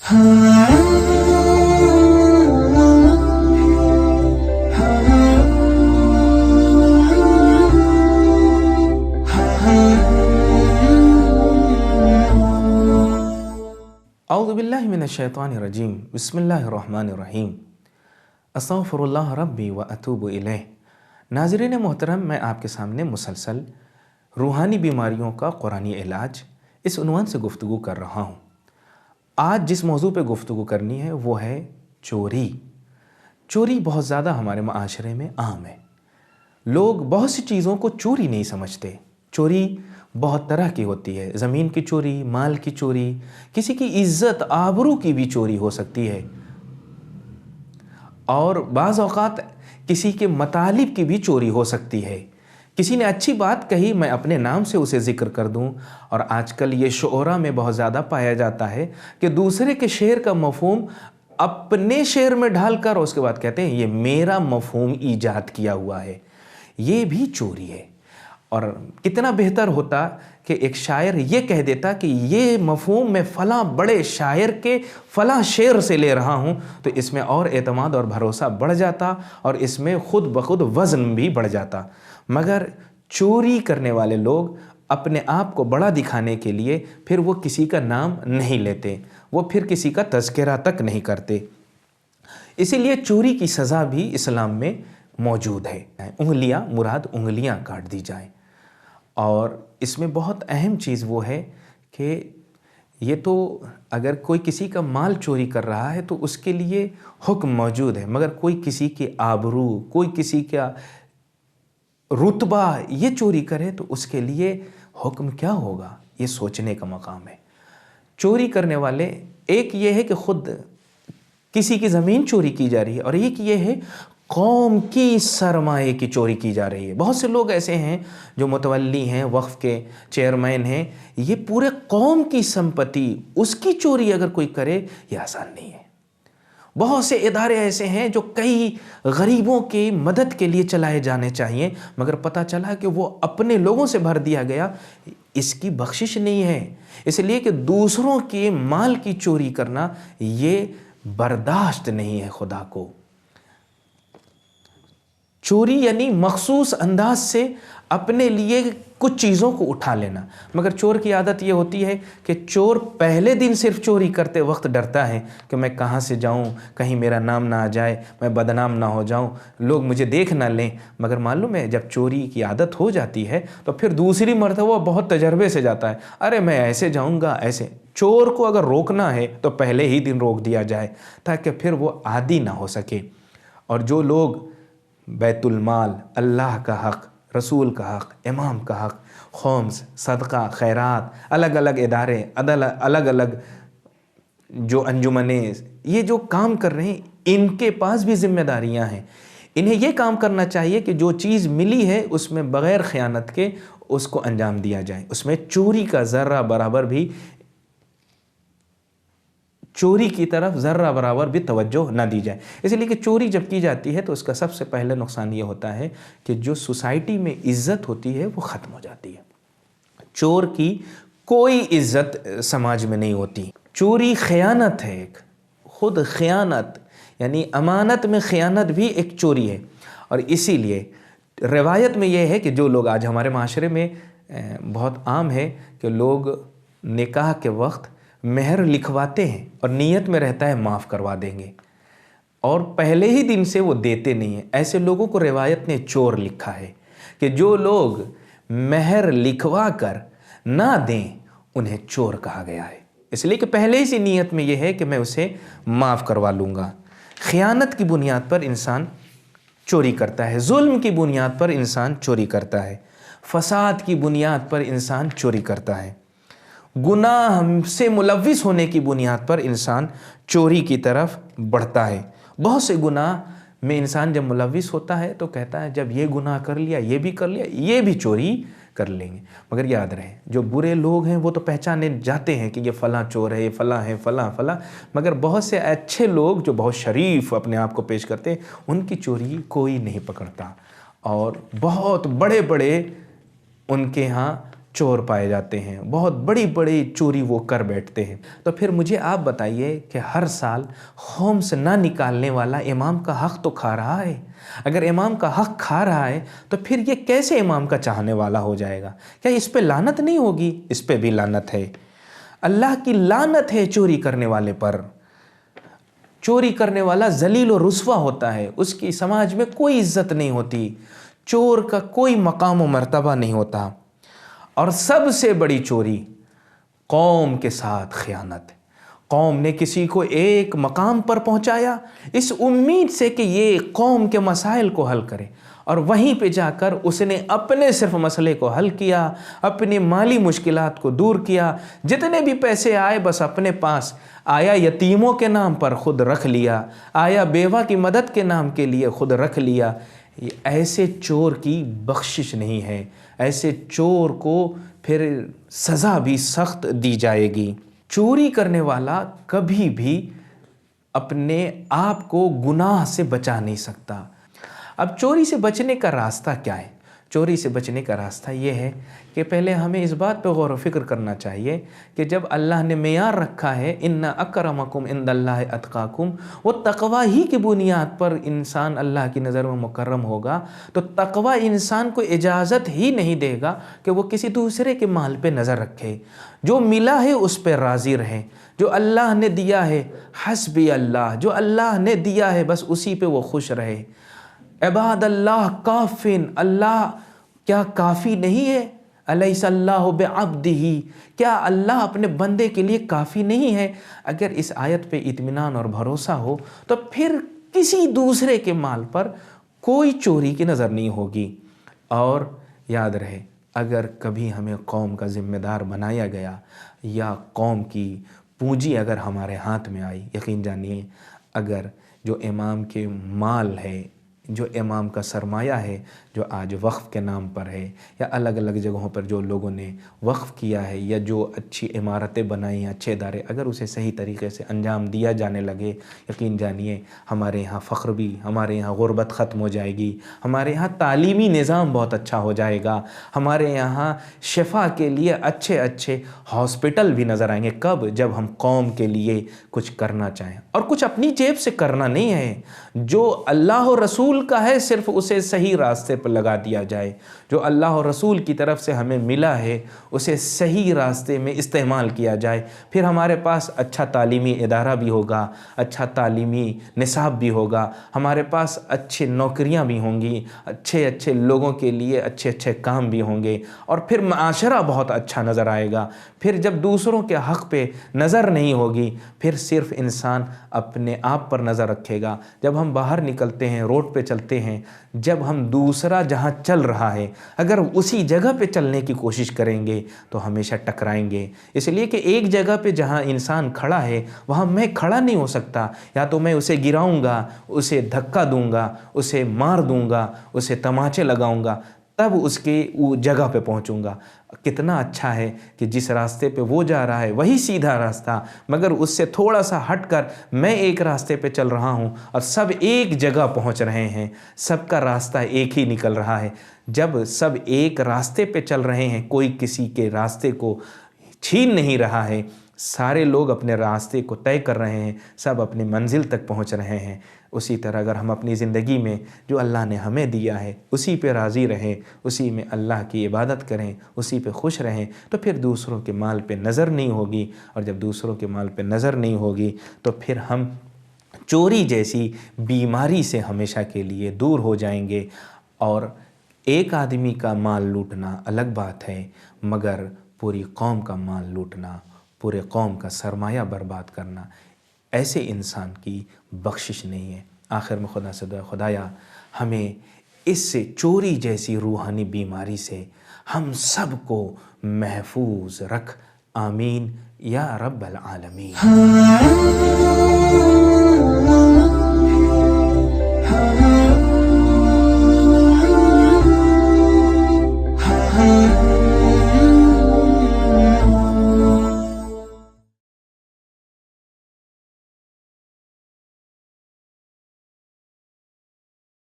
اعوذ باللہ من الشیطان الرجیم، بسم اللہ الرحمن الرحیم، استغفراللہ ربی و اتوب الیہ۔ ناظرین محترم، میں آپ کے سامنے مسلسل روحانی بیماریوں کا قرآنی علاج اس عنوان سے گفتگو کر رہا ہوں۔ آج جس موضوع پہ گفتگو کرنی ہے وہ ہے چوری۔ چوری بہت زیادہ ہمارے معاشرے میں عام ہے۔ لوگ بہت سی چیزوں کو چوری نہیں سمجھتے۔ چوری بہت طرح کی ہوتی ہے، زمین کی چوری، مال کی چوری، کسی کی عزت آبرو کی بھی چوری ہو سکتی ہے، اور بعض اوقات کسی کے مطالب کی بھی چوری ہو سکتی ہے۔ کسی نے اچھی بات کہی، میں اپنے نام سے اسے ذکر کر دوں، اور آج کل یہ شعراء میں بہت زیادہ پایا جاتا ہے کہ دوسرے کے شعر کا مفہوم اپنے شعر میں ڈھال کر اس کے بعد کہتے ہیں یہ میرا مفہوم ایجاد کیا ہوا ہے۔ یہ بھی چوری ہے۔ اور کتنا بہتر ہوتا کہ ایک شاعر یہ کہہ دیتا کہ یہ مفہوم میں فلاں بڑے شاعر کے فلاں شعر سے لے رہا ہوں، تو اس میں اور اعتماد اور بھروسہ بڑھ جاتا، اور اس میں خود بخود وزن بھی بڑھ جاتا۔ مگر چوری کرنے والے لوگ اپنے آپ کو بڑا دکھانے کے لیے پھر وہ کسی کا نام نہیں لیتے، وہ پھر کسی کا تذکرہ تک نہیں کرتے۔ اسی لیے چوری کی سزا بھی اسلام میں موجود ہے۔ انگلیاں مراد انگلیاں کاٹ دی جائیں۔ اور اس میں بہت اہم چیز وہ ہے کہ یہ تو اگر کوئی کسی کا مال چوری کر رہا ہے تو اس کے لیے حکم موجود ہے، مگر کوئی کسی کے آبرو، کوئی کسی کا رتبہ یہ چوری کرے تو اس کے لیے حکم کیا ہوگا، یہ سوچنے کا مقام ہے۔ چوری کرنے والے، ایک یہ ہے کہ خود کسی کی زمین چوری کی جا رہی ہے، اور ایک یہ ہے قوم کی سرمایے کی چوری کی جا رہی ہے۔ بہت سے لوگ ایسے ہیں جو متولی ہیں، وقف کے چیئرمین ہیں، یہ پورے قوم کی سمپتی، اس کی چوری اگر کوئی کرے یہ آسان نہیں ہے۔ بہت سے ادارے ایسے ہیں جو کئی غریبوں کی مدد کے لیے چلائے جانے چاہیے، مگر پتہ چلا کہ وہ اپنے لوگوں سے بھر دیا گیا، اس کی بخشش نہیں ہے۔ اس لیے کہ دوسروں کے مال کی چوری کرنا یہ برداشت نہیں ہے خدا کو۔ چوری یعنی مخصوص انداز سے اپنے لیے کچھ چیزوں کو اٹھا لینا۔ مگر چور کی عادت یہ ہوتی ہے کہ چور پہلے دن صرف چوری کرتے وقت ڈرتا ہے کہ میں کہاں سے جاؤں، کہیں میرا نام نہ آ جائے، میں بدنام نہ ہو جاؤں، لوگ مجھے دیکھ نہ لیں۔ مگر معلوم ہے جب چوری کی عادت ہو جاتی ہے تو پھر دوسری مرتبہ بہت تجربے سے جاتا ہے، ارے میں ایسے جاؤں گا ایسے۔ چور کو اگر روکنا ہے تو پہلے ہی دن روک دیا جائے تاکہ پھر وہ عادی نہ ہو سکے۔ اور جو لوگ بیت المال، اللہ کا حق، رسول کا حق، امام کا حق، خمس، صدقہ، خیرات، الگ الگ ادارے، الگ الگ جو انجمنیں، یہ جو کام کر رہے ہیں، ان کے پاس بھی ذمہ داریاں ہیں۔ انہیں یہ کام کرنا چاہیے کہ جو چیز ملی ہے اس میں بغیر خیانت کے اس کو انجام دیا جائے، اس میں چوری کا ذرہ برابر بھی، چوری کی طرف ذرہ برابر بھی توجہ نہ دی جائے۔ اس لیے کہ چوری جب کی جاتی ہے تو اس کا سب سے پہلے نقصان یہ ہوتا ہے کہ جو سوسائٹی میں عزت ہوتی ہے وہ ختم ہو جاتی ہے۔ چور کی کوئی عزت سماج میں نہیں ہوتی۔ چوری خیانت ہے، ایک خود خیانت، یعنی امانت میں خیانت بھی ایک چوری ہے۔ اور اسی لیے روایت میں یہ ہے کہ جو لوگ آج ہمارے معاشرے میں بہت عام ہے کہ لوگ نکاح کے وقت مہر لکھواتے ہیں اور نیت میں رہتا ہے معاف کروا دیں گے، اور پہلے ہی دن سے وہ دیتے نہیں ہیں، ایسے لوگوں کو روایت نے چور لکھا ہے کہ جو لوگ مہر لکھوا کر نہ دیں انہیں چور کہا گیا ہے۔ اس لیے کہ پہلے ہی سی نیت میں یہ ہے کہ میں اسے معاف کروا لوں گا۔ خیانت کی بنیاد پر انسان چوری کرتا ہے، ظلم کی بنیاد پر انسان چوری کرتا ہے، فساد کی بنیاد پر انسان چوری کرتا ہے، گناہ سے ملوث ہونے کی بنیاد پر انسان چوری کی طرف بڑھتا ہے۔ بہت سے گناہ میں انسان جب ملوث ہوتا ہے تو کہتا ہے جب یہ گناہ کر لیا، یہ بھی کر لیا، یہ بھی چوری کر لیں گے۔ مگر یاد رہے جو برے لوگ ہیں وہ تو پہچانے جاتے ہیں کہ یہ فلاں چور ہے، یہ فلاں ہے، فلاں فلاں، مگر بہت سے اچھے لوگ جو بہت شریف اپنے آپ کو پیش کرتے ہیں ان کی چوری کوئی نہیں پکڑتا، اور بہت بڑے بڑے ان کے ہاں چور پائے جاتے ہیں، بہت بڑی بڑی چوری وہ کر بیٹھتے ہیں۔ تو پھر مجھے آپ بتائیے کہ ہر سال خمس نہ نکالنے والا امام کا حق تو کھا رہا ہے۔ اگر امام کا حق کھا رہا ہے تو پھر یہ کیسے امام کا چاہنے والا ہو جائے گا؟ کیا اس پہ لعنت نہیں ہوگی؟ اس پہ بھی لعنت ہے، اللہ کی لعنت ہے چوری کرنے والے پر۔ چوری کرنے والا ذلیل و رسوا ہوتا ہے، اس کی سماج میں کوئی عزت نہیں ہوتی، چور کا کوئی مقام و مرتبہ نہیں ہوتا۔ اور سب سے بڑی چوری قوم کے ساتھ خیانت۔ قوم نے کسی کو ایک مقام پر پہنچایا اس امید سے کہ یہ قوم کے مسائل کو حل کرے، اور وہیں پہ جا کر اس نے اپنے صرف مسئلے کو حل کیا، اپنی مالی مشکلات کو دور کیا، جتنے بھی پیسے آئے بس اپنے پاس آیا، یتیموں کے نام پر خود رکھ لیا، آیا بیوہ کی مدد کے نام کے لیے خود رکھ لیا۔ ایسے چور کی بخشش نہیں ہے، ایسے چور کو پھر سزا بھی سخت دی جائے گی۔ چوری کرنے والا کبھی بھی اپنے آپ کو گناہ سے بچا نہیں سکتا۔ اب چوری سے بچنے کا راستہ کیا ہے؟ چوری سے بچنے کا راستہ یہ ہے کہ پہلے ہمیں اس بات پہ غور و فکر کرنا چاہیے کہ جب اللہ نے معیار رکھا ہے ان اکرمکم عند اللہ اتقاکم، وہ تقوی ہی کی بنیاد پر انسان اللہ کی نظر میں مکرم ہوگا، تو تقوی انسان کو اجازت ہی نہیں دے گا کہ وہ کسی دوسرے کے مال پہ نظر رکھے۔ جو ملا ہے اس پہ راضی رہے، جو اللہ نے دیا ہے حسبی اللہ، جو اللہ نے دیا ہے بس اسی پہ وہ خوش رہے۔ عباد اللہ کافن، اللہ کیا کافی نہیں ہے؟ الیس اللہ بعبدہ، کیا اللہ اپنے بندے کے لیے کافی نہیں ہے؟ اگر اس آیت پہ اطمینان اور بھروسہ ہو تو پھر کسی دوسرے کے مال پر کوئی چوری کی نظر نہیں ہوگی۔ اور یاد رہے، اگر کبھی ہمیں قوم کا ذمہ دار بنایا گیا یا قوم کی پونجی اگر ہمارے ہاتھ میں آئی، یقین جانیے اگر جو امام کے مال ہے، جو امام کا سرمایہ ہے، جو آج وقف کے نام پر ہے یا الگ الگ جگہوں پر جو لوگوں نے وقف کیا ہے، یا جو اچھی عمارتیں بنائی ہیں، اچھے ادارے، اگر اسے صحیح طریقے سے انجام دیا جانے لگے، یقین جانیے ہمارے یہاں فخر بھی، ہمارے یہاں غربت ختم ہو جائے گی، ہمارے یہاں تعلیمی نظام بہت اچھا ہو جائے گا، ہمارے یہاں شفا کے لیے اچھے اچھے ہاسپٹل بھی نظر آئیں گے۔ کب؟ جب ہم قوم کے لیے کچھ کرنا چاہیں، اور کچھ اپنی جیب سے کرنا نہیں ہے، جو اللہ و رسول کا ہے صرف اسے صحیح راستے پر لگا دیا جائے، جو اللہ اور رسول کی طرف سے ہمیں ملا ہے اسے صحیح راستے میں استعمال کیا جائے، پھر ہمارے پاس اچھا تعلیمی ادارہ بھی ہوگا، اچھا تعلیمی نصاب بھی ہوگا، ہمارے پاس اچھی نوکریاں بھی ہوں گی، اچھے اچھے لوگوں کے لیے اچھے اچھے کام بھی ہوں گے، اور پھر معاشرہ بہت اچھا نظر آئے گا۔ پھر جب دوسروں کے حق پہ نظر نہیں ہوگی، پھر صرف انسان اپنے آپ پر نظر رکھے گا۔ جب ہم باہر نکلتے ہیں، روڈ پہ چلتے ہیں، جب ہم دوسرا جہاں چل رہا ہے اگر اسی جگہ پہ چلنے کی کوشش کریں گے تو ہمیشہ ٹکرائیں گے، اس لیے کہ ایک جگہ پہ جہاں انسان کھڑا ہے وہاں میں کھڑا نہیں ہو سکتا، یا تو میں اسے گراؤں گا، اسے دھکا دوں گا، اسے مار دوں گا، اسے تماچے لگاؤں گا، تب اس کے جگہ پہ پہنچوں گا۔ کتنا اچھا ہے کہ جس راستے پہ وہ جا رہا ہے وہی سیدھا راستہ، مگر اس سے تھوڑا سا ہٹ کر میں ایک راستے پہ چل رہا ہوں اور سب ایک جگہ پہنچ رہے ہیں، سب کا راستہ ایک ہی نکل رہا ہے۔ جب سب ایک راستے پہ چل رہے ہیں، کوئی کسی کے راستے کو چھین نہیں رہا ہے، سارے لوگ اپنے راستے کو طے کر رہے ہیں، سب اپنی منزل تک پہنچ رہے ہیں، اسی طرح اگر ہم اپنی زندگی میں جو اللہ نے ہمیں دیا ہے اسی پہ راضی رہیں، اسی میں اللہ کی عبادت کریں، اسی پہ خوش رہیں، تو پھر دوسروں کے مال پہ نظر نہیں ہوگی، اور جب دوسروں کے مال پہ نظر نہیں ہوگی تو پھر ہم چوری جیسی بیماری سے ہمیشہ کے لیے دور ہو جائیں گے۔ اور ایک آدمی کا مال لوٹنا الگ بات ہے، مگر پوری قوم کا مال لوٹنا، پورے قوم کا سرمایہ برباد کرنا، ایسے انسان کی بخشش نہیں ہے۔ آخر میں خدا سے دعا، خدایا ہمیں اس سے چوری جیسی روحانی بیماری سے ہم سب کو محفوظ رکھ، آمین یا رب العالمین۔